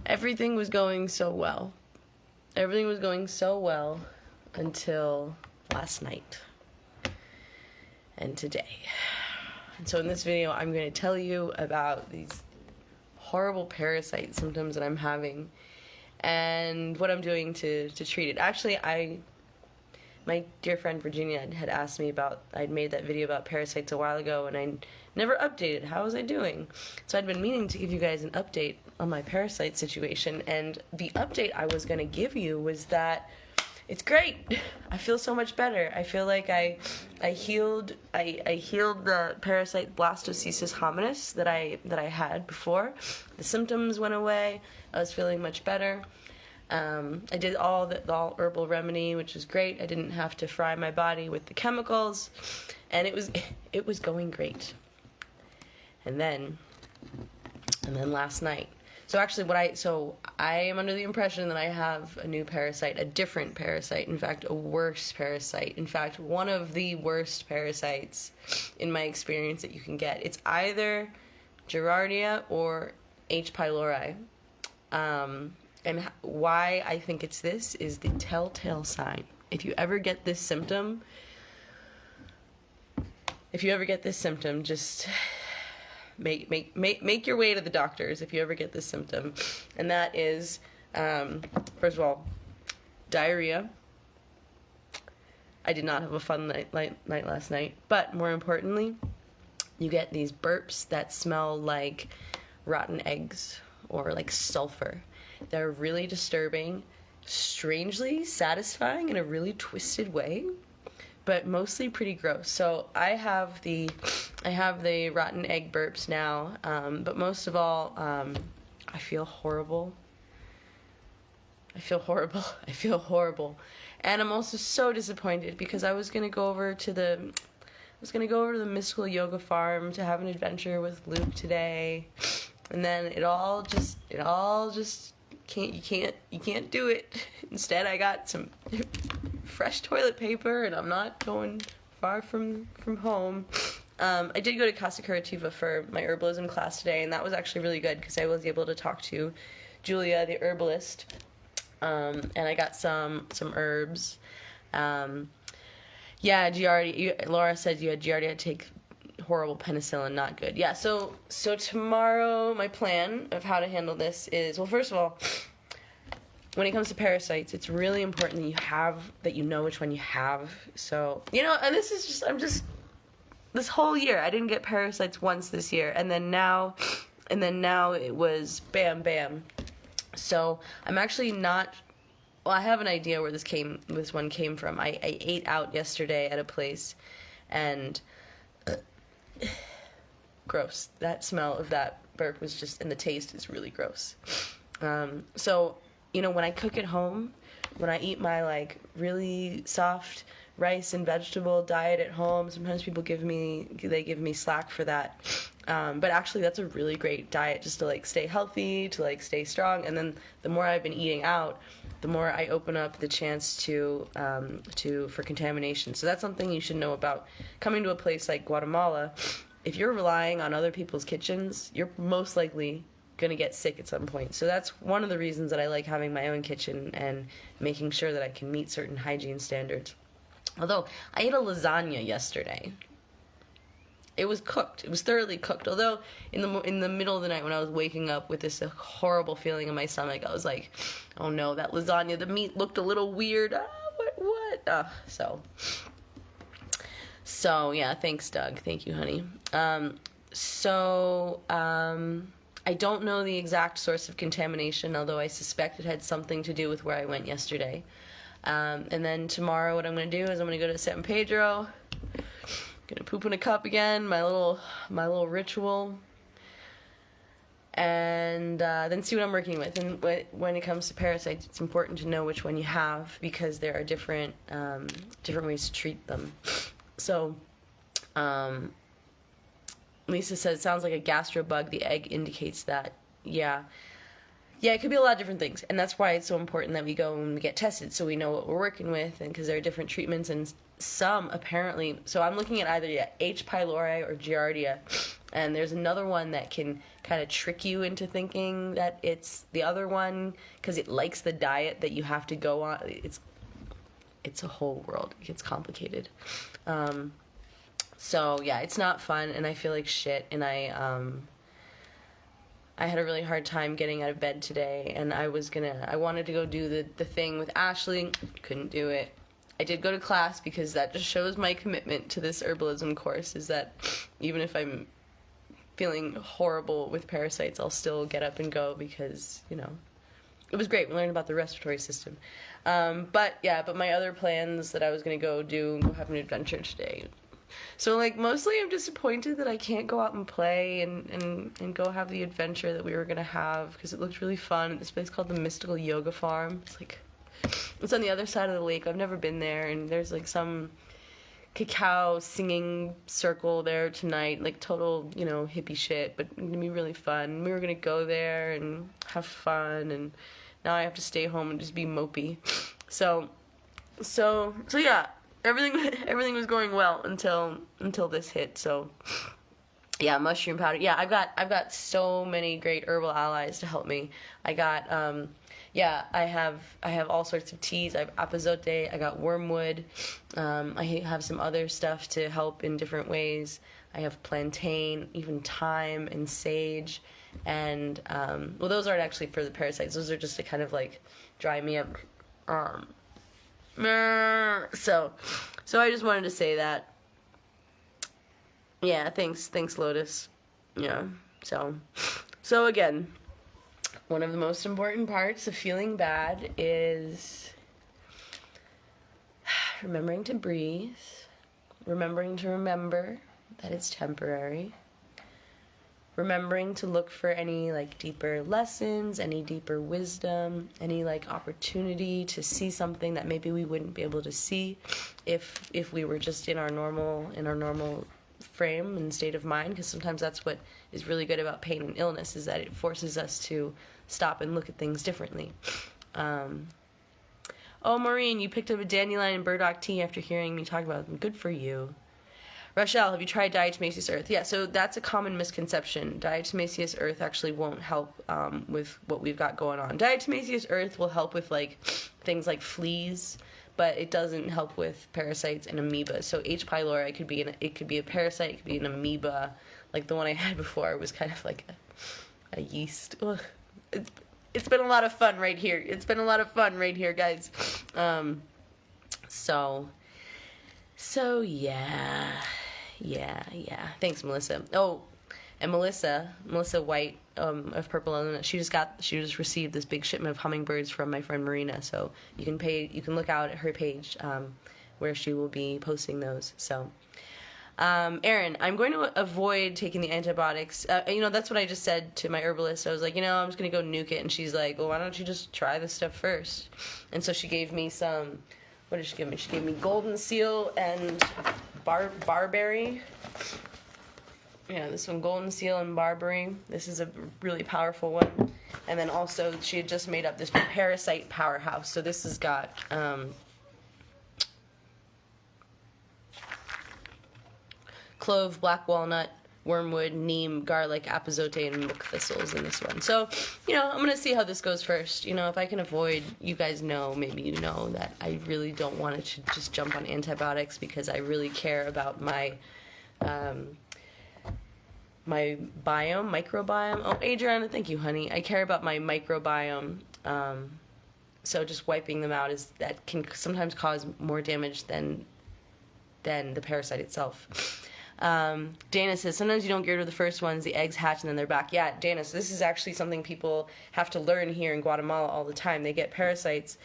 Everything was going so well. Everything was going so well until last night and today. And so in this video, I'm going to tell you about these horrible parasite symptoms that I'm having and what I'm doing to treat it. Actually, my dear friend Virginia had asked me about, I'd made that video about parasites a while ago, and I never updated. How was I doing? So I'd been meaning to give you guys an update on my parasite situation, and the update I was going to give you was that it's great. I feel so much better. I feel like I healed the parasite blastocystis hominis that I had before. The symptoms went away. I was feeling much better. I did all herbal remedy, which was great. I didn't have to fry my body with the chemicals, and it was going great. And then last night. So actually, I am under the impression that I have a new parasite, a different parasite. In fact, a worse parasite. In fact, one of the worst parasites in my experience that you can get. It's either Giardia or H. pylori. And why I think it's this is the telltale sign. If you ever get this symptom, just make your way to the doctors if you ever get this symptom. And that is, first of all, diarrhea. I did not have a fun night last night. But more importantly, you get these burps that smell like rotten eggs or like sulfur. They're really disturbing, strangely satisfying in a really twisted way, but mostly pretty gross. So I have the rotten egg burps now, but most of all, I feel horrible. I feel horrible. And I'm also so disappointed because I was gonna go over to the mystical yoga farm to have an adventure with Luke today, and then it all just you can't do it. Instead, I got some fresh toilet paper, and I'm not going far from home. I did go to Casa Curativa for my herbalism class today, and that was actually really good because I was able to talk to Julia, the herbalist, and I got some herbs. Yeah, Giardia. Laura said you had Giardia. Take horrible penicillin, not good. Yeah, so tomorrow my plan of how to handle this is, well, first of all, when it comes to parasites, it's really important that you know which one you have. So, and this is just this whole year I didn't get parasites once this year, and then now it was bam bam. So I'm actually not, well, I have an idea where this one came from. I ate out yesterday at a place, and gross. That smell of that burp was just, and the taste is really gross. So, when I cook at home, when I eat my really soft rice and vegetable diet at home, sometimes people give me slack for that. But actually that's a really great diet just to stay healthy, to stay strong. And then the more I've been eating out, the more I open up the chance for contamination. So that's something you should know about coming to a place like Guatemala. If you're relying on other people's kitchens, you're most likely going to get sick at some point. So that's one of the reasons that I like having my own kitchen and making sure that I can meet certain hygiene standards. Although I ate a lasagna yesterday. It was cooked. It was thoroughly cooked. Although in the middle of the night when I was waking up with this horrible feeling in my stomach, I was like, oh no, that lasagna, the meat looked a little weird. What? So yeah, thanks, Doug. Thank you, honey. I don't know the exact source of contamination, although I suspect it had something to do with where I went yesterday. And then tomorrow what I'm going to do is I'm going to go to San Pedro. Gonna poop in a cup again, my little ritual, and then see what I'm working with. And when it comes to parasites, it's important to know which one you have because there are different ways to treat them. So, Lisa says it sounds like a gastro bug. The egg indicates that. Yeah, it could be a lot of different things, and that's why it's so important that we go and we get tested so we know what we're working with, and because there are different treatments and some apparently. So I'm looking at either H. pylori or Giardia, And there's another one that can kind of trick you into thinking that it's the other one because it likes the diet that you have to go on. It's a whole world. It gets complicated. So yeah, it's not fun, and I feel like shit. And I had a really hard time getting out of bed today, and I wanted to go do the thing with Ashley. Couldn't do it. I did go to class because that just shows my commitment to this herbalism course, is that even if I'm feeling horrible with parasites, I'll still get up and go because, you know, it was great. We learned about the respiratory system. But my other plans that I was going to go have an adventure today. So, like, mostly I'm disappointed that I can't go out and play and go have the adventure that we were going to have, because it looked really fun at this place called the Mystical Yoga Farm. It's on the other side of the lake. I've never been there, and there's, like, some cacao singing circle there tonight, like, total, you know, hippie shit, but it's going to be really fun. We were going to go there and have fun, and now I have to stay home and just be mopey. So yeah. Everything was going well until this hit. So yeah, mushroom powder. Yeah, I've got so many great herbal allies to help me. I got I have all sorts of teas. I have apazote, I got wormwood. I have some other stuff to help in different ways. I have plantain, even thyme and sage, and well, those aren't actually for the parasites. Those are just to kind of like dry me up. So I just wanted to say that. Yeah, thanks Lotus. Yeah. So again, one of the most important parts of feeling bad is remembering to breathe, remembering to remember that it's temporary, remembering to look for any, like, deeper lessons, any deeper wisdom, any, like, opportunity to see something that maybe we wouldn't be able to see if we were just in our normal frame and state of mind, because sometimes that's what is really good about pain and illness, is that it forces us to stop and look at things differently. Oh, Maureen, you picked up a dandelion and burdock tea after hearing me talk about them. Good for you. Rochelle, have you tried diatomaceous earth? Yeah, so that's a common misconception. Diatomaceous earth actually won't help with what we've got going on. Diatomaceous earth will help with, like, things like fleas, but it doesn't help with parasites and amoeba. So H. pylori could be a parasite, it could be an amoeba. Like the one I had before was kind of like a yeast. Ugh. It's been a lot of fun right here. Guys. So yeah. Thanks, Melissa. Oh, and Melissa White of Purple Element, she just received this big shipment of hummingbirds from my friend Marina. So you can look out at her page where she will be posting those. So, Erin, I'm going to avoid taking the antibiotics. That's what I just said to my herbalist. I was like, I'm just going to go nuke it, and she's like, well, why don't you just try this stuff first? And so she gave me some. What did she give me? She gave me golden seal and barberry. Yeah, this one, golden seal and barberry. This is a really powerful one. And then also, she had just made up this parasite powerhouse. So this has got clove, black walnut, wormwood, neem, garlic, apazote, and milk thistles in this one. So, I'm going to see how this goes first. If I can avoid, you guys know, maybe you know, that I really don't want to just jump on antibiotics, because I really care about my microbiome. Oh, Adriana, thank you, honey. I care about my microbiome. So just wiping them out that can sometimes cause more damage than the parasite itself. Dana says, sometimes you don't get rid of the first ones, the eggs hatch and then they're back. Yeah, Dana, so this is actually something people have to learn here in Guatemala all the time. They get parasites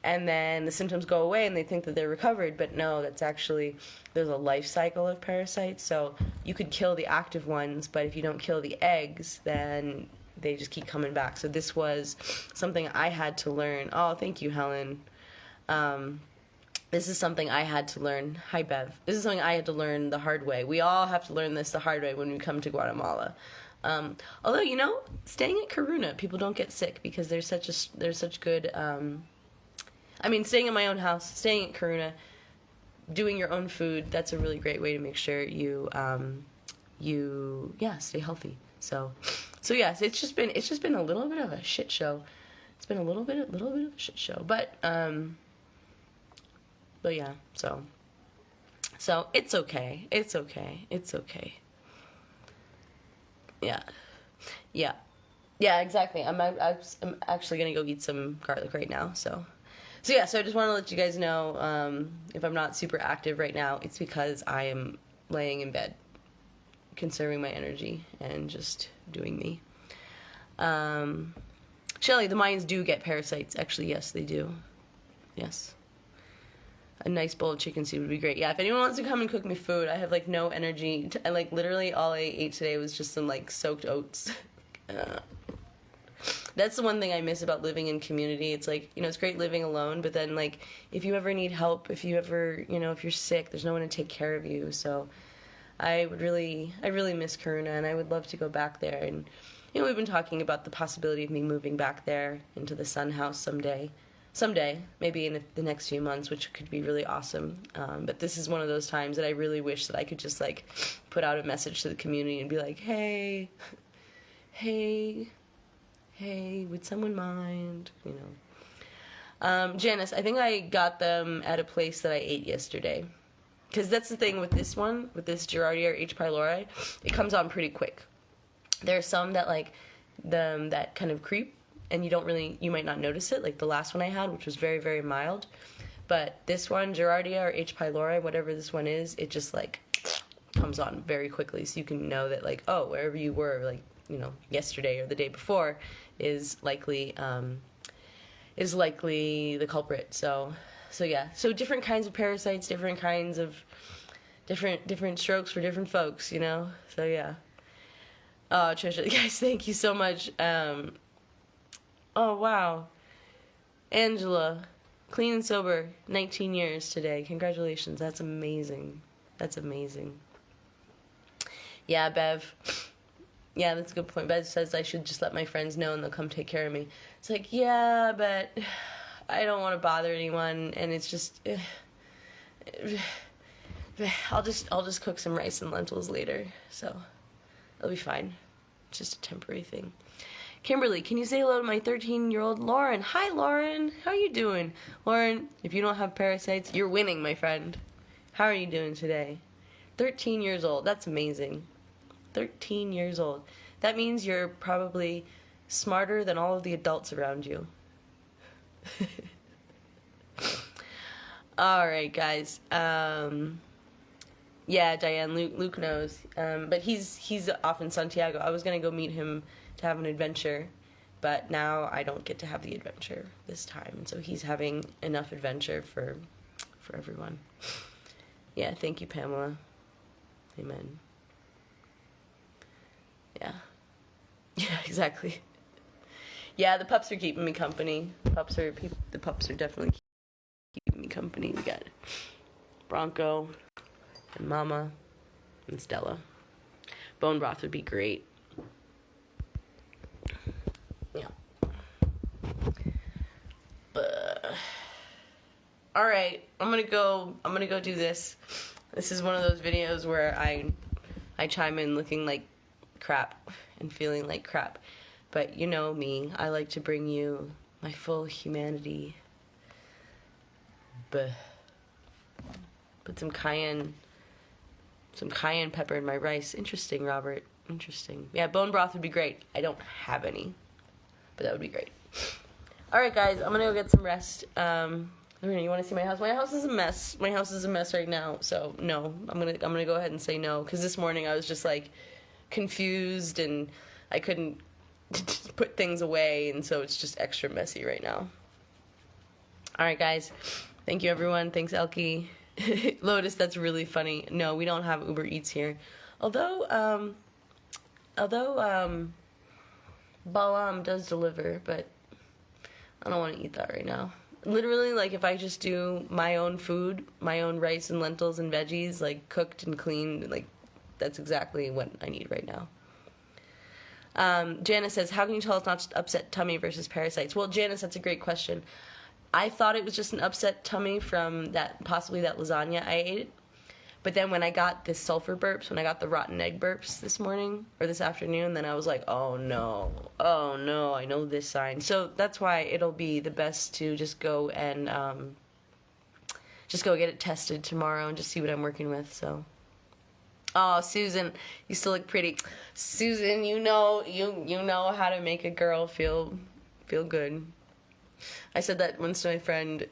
and then the symptoms go away and they think that they're recovered, but no, that's actually, there's a life cycle of parasites. So you could kill the active ones, but if you don't kill the eggs, then they just keep coming back. So this was something I had to learn. Oh, thank you, Helen. This is something I had to learn. Hi, Bev. This is something I had to learn the hard way. We all have to learn this the hard way when we come to Guatemala. Although, staying at Coruna, people don't get sick because there's such good, staying in my own house, staying at Coruna, doing your own food, that's a really great way to make sure you you, stay healthy. So yes, it's just been a little bit of a shit show. It's been a little bit of a shit show, but yeah, so it's okay. It's okay. Yeah, exactly. I'm actually gonna go eat some garlic right now. So I just want to let you guys know, if I'm not super active right now, it's because I am laying in bed, conserving my energy and just doing me. Shelly, the Mayans do get parasites. Actually, yes, they do. Yes. A nice bowl of chicken soup would be great. Yeah, if anyone wants to come and cook me food, I have, like, no energy. I, like, literally all I ate today was just some, like, soaked oats. That's the one thing I miss about living in community. It's like, it's great living alone, but then, like, if you ever need help, if you ever, if you're sick, there's no one to take care of you. So I really miss Karuna, and I would love to go back there. And, we've been talking about the possibility of me moving back there into the Sun House someday, maybe in the next few months, which could be really awesome. But this is one of those times that I really wish that I could just, like, put out a message to the community and be like, hey, would someone mind? Janice, I think I got them at a place that I ate yesterday. Because that's the thing with this one, with this Giardia or H. pylori, it comes on pretty quick. There are some that, like, that kind of creep, and you might not notice it, like the last one I had, which was very, very mild. But this one, Giardia or H. pylori, whatever this one is, it just, like, comes on very quickly. So you can know that, like, oh, wherever you were, like, yesterday or the day before is likely the culprit. So yeah. So different kinds of parasites, different kinds of different strokes for different folks, So yeah. Oh, Trisha, guys, thank you so much. Oh wow. Angela, clean and sober, 19 years today. Congratulations. That's amazing. Yeah, Bev. Yeah, that's a good point. Bev says I should just let my friends know and they'll come take care of me. It's like, yeah, but I don't want to bother anyone, and it's just, I'll just cook some rice and lentils later, so it'll be fine. It's just a temporary thing. Kimberly, can you say hello to my 13-year-old Lauren? Hi, Lauren. How are you doing? Lauren, if you don't have parasites, you're winning, my friend. How are you doing today? 13 years old. That's amazing. 13 years old. That means you're probably smarter than all of the adults around you. Alright, guys. Yeah, Diane, Luke knows. But he's off in Santiago. I was going to go meet him to have an adventure, but now I don't get to have the adventure this time. So he's having enough adventure for everyone. Yeah, thank you, Pamela. Amen. Yeah. Yeah, exactly. Yeah, the pups are keeping me company. The pups are definitely keeping me company. We got Bronco and Mama and Stella. Bone broth would be great. Yeah. But all right, I'm gonna go do this. This is one of those videos where I chime in looking like crap and feeling like crap. But you know me, I like to bring you my full humanity. But put some cayenne pepper in my rice. Interesting, Robert. Interesting. Yeah, bone broth would be great. I don't have any, but that would be great. All right, guys, I'm gonna go get some rest. You want to see my house? My house is a mess. My house is a mess right now. So no, I'm gonna go ahead and say no, because this morning I was just like confused and I couldn't put things away, and so it's just extra messy right now. All right, guys. Thank you, everyone. Thanks, Elkie. Lotus, that's really funny. No, we don't have Uber Eats here. Although Balam does deliver, but I don't want to eat that right now. Literally, like, if I just do my own food, my own rice and lentils and veggies, like, cooked and cleaned, like, that's exactly what I need right now. Janice says, how can you tell it's not just upset tummy versus parasites? Well, Janice, that's a great question. I thought it was just an upset tummy from possibly that lasagna I ate. But then when I got this sulfur burps, when I got the rotten egg burps this morning or this afternoon, then I was like, oh no, I know this sign. So that's why it'll be the best to just go and just go get it tested tomorrow and just see what I'm working with. So, oh, Susan, you still look pretty. Susan, you know how to make a girl feel good. I said that once to my friend,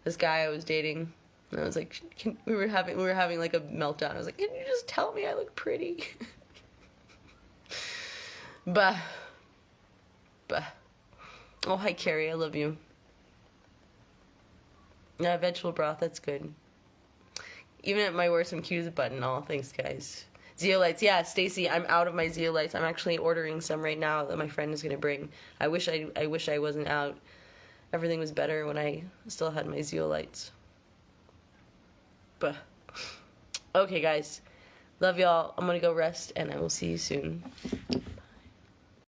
this guy I was dating. And I was like, we were having like a meltdown. I was like, can you just tell me I look pretty? Bah. Oh, hi, Carrie. I love you. Yeah, vegetable broth. That's good. Even at my worst, I'm cute as a button. Oh, thanks, guys. Zeolites. Yeah, Stacy, I'm out of my zeolites. I'm actually ordering some right now that my friend is going to bring. I wish I wasn't out. Everything was better when I still had my zeolites. But okay, guys, love y'all. I'm gonna go rest and I will see you soon.